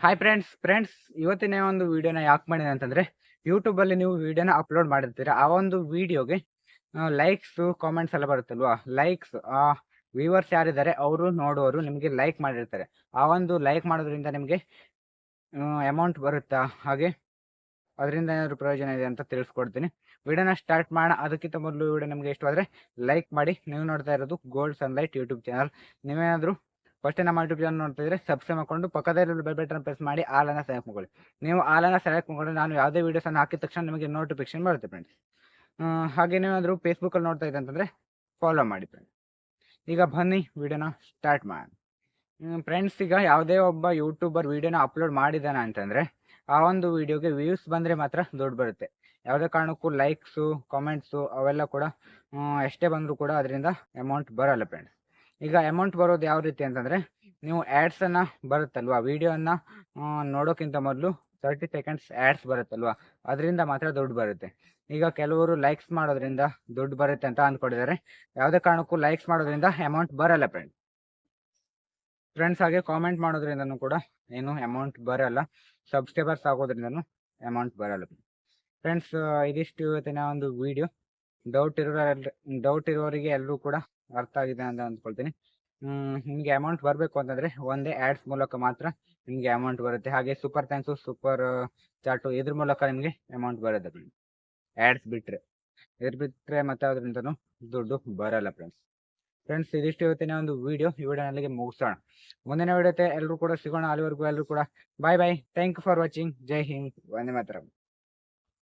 Hi friends ಇವತ್ತಿನ ಒಂದು ವಿಡಿಯೋನ ಯಾಕೆ ಮಾಡಿದೆ ಅಂತಂದ್ರೆ ಯೂಟ್ಯೂಬಲ್ಲಿ ನೀವು ವಿಡಿಯೋನ ಅಪ್ಲೋಡ್ ಮಾಡಿರ್ತೀರ. ಆ ಒಂದು ವಿಡಿಯೋಗೆ ಲೈಕ್ಸ್ ಕಾಮೆಂಟ್ಸ್ ಎಲ್ಲ ಬರುತ್ತಲ್ವಾ. ಲೈಕ್ಸ್ ವ್ಯೂವರ್ಸ್ ಯಾರಿದ್ದಾರೆ ಅವರು ನೋಡುವವರು ನಿಮಗೆ ಲೈಕ್ ಮಾಡಿರ್ತಾರೆ. ಆ ಒಂದು ಲೈಕ್ ಮಾಡೋದ್ರಿಂದ ನಿಮಗೆ ಅಮೌಂಟ್ ಬರುತ್ತಾ, ಹಾಗೆ ಅದರಿಂದ ಏನಾದರೂ ಪ್ರಯೋಜನ ಇದೆ ಅಂತ ತಿಳಿಸ್ಕೊಡ್ತೀನಿ. ವಿಡಿಯೋನ ಸ್ಟಾರ್ಟ್ ಮಾಡೋಣ. ಅದಕ್ಕಿಂತ ಮೊದಲು ವಿಡಿಯೋ ನಿಮಗೆ ಇಷ್ಟವಾದರೆ ಲೈಕ್ ಮಾಡಿ. ನೀವು ನೋಡ್ತಾ ಇರೋದು ಗೋಲ್ಡ್ ಸನ್ಲೈಟ್ ಯೂಟ್ಯೂಬ್ ಚಾನಲ್. ನೀವೇನಾದರೂ ಫಸ್ಟ್ ನಮ್ಮ ಯೂಟ್ಯೂಬ್ ಚಾನಲ್ ನೋಡ್ತಾ ಇದ್ರೆ ಸಬ್ಸ್ಕ್ರೈಬ್ ಮಾಡ್ಕೊಂಡು ಪಕ್ಕದಲ್ಲಿ ಬೆಲ್ ಬಟನ್ ಪ್ರೆಸ್ ಮಾಡಿ ಆಲನ್ನು ಸೆಲೆಕ್ಟ್ ಮಾಡ್ಕೊಳ್ಳಿ. ನೀವು ಆಲನ್ನು ಸೆಲೆಕ್ಟ್ ಮಾಡ್ಕೊಂಡು ನಾನು ಯಾವುದೇ ವೀಡಿಯೋಸನ್ನು ಹಾಕಿದ ತಕ್ಷಣ ನಿಮಗೆ ನೋಟಿಫಿಕೇಶನ್ ಬರುತ್ತೆ ಫ್ರೆಂಡ್ಸ್. ಹಾಗೆ ನೀವೇನಾದರೂ ಫೇಸ್ಬುಕ್ಕಲ್ಲಿ ನೋಡ್ತಾ ಇದ್ದೆ ಅಂತಂದರೆ ಫಾಲೋ ಮಾಡಿ ಫ್ರೆಂಡ್ಸ್. ಈಗ ಬನ್ನಿ ವಿಡಿಯೋನ ಸ್ಟಾರ್ಟ್ ಮಾಡಿ. ಫ್ರೆಂಡ್ಸ್, ಈಗ ಯಾವುದೇ ಒಬ್ಬ ಯೂಟ್ಯೂಬರ್ ವಿಡಿಯೋನ ಅಪ್ಲೋಡ್ ಮಾಡಿದ್ದಾನೆ ಅಂತಂದರೆ ಆ ಒಂದು ವಿಡಿಯೋಗೆ ವ್ಯೂಸ್ ಬಂದರೆ ಮಾತ್ರ ದುಡ್ಡು ಬರುತ್ತೆ. ಯಾವುದೇ ಕಾರಣಕ್ಕೂ ಲೈಕ್ಸು ಕಾಮೆಂಟ್ಸು ಅವೆಲ್ಲ ಕೂಡ ಎಷ್ಟೇ ಬಂದರೂ ಕೂಡ ಅದರಿಂದ ಅಮೌಂಟ್ ಬರೋಲ್ಲ ಫ್ರೆಂಡ್ಸ್. ಈಗ ಅಮೌಂಟ್ ಬರೋದು ಯಾವ ರೀತಿ ಅಂತಂದರೆ, ನೀವು ಆ್ಯಡ್ಸನ್ನು ಬರುತ್ತಲ್ವ, ವಿಡಿಯೋನ ನೋಡೋಕ್ಕಿಂತ ಮೊದಲು 30 ಸೆಕೆಂಡ್ಸ್ ಆ್ಯಡ್ಸ್ ಬರುತ್ತಲ್ವ, ಅದರಿಂದ ಮಾತ್ರ ದುಡ್ಡು ಬರುತ್ತೆ. ಈಗ ಕೆಲವರು ಲೈಕ್ಸ್ ಮಾಡೋದ್ರಿಂದ ದುಡ್ಡು ಬರುತ್ತೆ ಅಂತ ಅಂದ್ಕೊಂಡಿದ್ದಾರೆ. ಯಾವುದೇ ಕಾರಣಕ್ಕೂ ಲೈಕ್ಸ್ ಮಾಡೋದ್ರಿಂದ ಅಮೌಂಟ್ ಬರೋಲ್ಲ ಫ್ರೆಂಡ್ಸ್. ಹಾಗೆ ಕಾಮೆಂಟ್ ಮಾಡೋದ್ರಿಂದನೂ ಕೂಡ ಏನು ಅಮೌಂಟ್ ಬರೋಲ್ಲ. ಸಬ್ಸ್ಕ್ರೈಬರ್ಸ್ ಆಗೋದ್ರಿಂದನೂ ಅಮೌಂಟ್ ಬರೋಲ್ಲ ಫ್ರೆಂಡ್ಸ್. ಇದಿಷ್ಟು ಇವತ್ತಿನ ಒಂದು ವಿಡಿಯೋ. ಡೌಟ್ ಇರೋರಿಗೆ ಎಲ್ಲರೂ ಕೂಡ ಅರ್ಥ ಆಗಿದೆ ಅಂತ ಅಂದ್ಕೊಳ್ತೀನಿ. ನಿಮಗೆ ಅಮೌಂಟ್ ಬರಬೇಕು ಅಂತಂದರೆ ಒಂದೇ ಆ್ಯಡ್ಸ್ ಮೂಲಕ ಮಾತ್ರ ನಿಮಗೆ ಅಮೌಂಟ್ ಬರುತ್ತೆ. ಹಾಗೆ ಸೂಪರ್ ಥ್ಯಾಂಕ್ಸು, ಸೂಪರ್ ಚಾಟು ಇದ್ರ ಮೂಲಕ ನಿಮಗೆ ಅಮೌಂಟ್ ಬರುತ್ತೆ ಆ್ಯಡ್ಸ್ ಬಿಟ್ಟರೆ ಮತ್ತೆ ಅದರಿಂದನೂ ದುಡ್ಡು ಬರೋಲ್ಲ ಫ್ರೆಂಡ್ಸ್. ಇದಿಷ್ಟು ಇವತ್ತಿನ ಒಂದು ವಿಡಿಯೋ. ಈ ವಿಡಿಯೋ ಅಲ್ಲಿಗೆ ಮುಗಿಸೋಣ. ಮುಂದಿನ ವಿಡಿಯೋತೆ ಎಲ್ಲರೂ ಕೂಡ ಸಿಗೋಣ. ಅಲ್ಲಿವರೆಗೂ ಎಲ್ಲರೂ ಕೂಡ bye. Thank you for watching. ಜೈ ಹಿಂದ್, ವಂದೇ ಮಾತರಂ.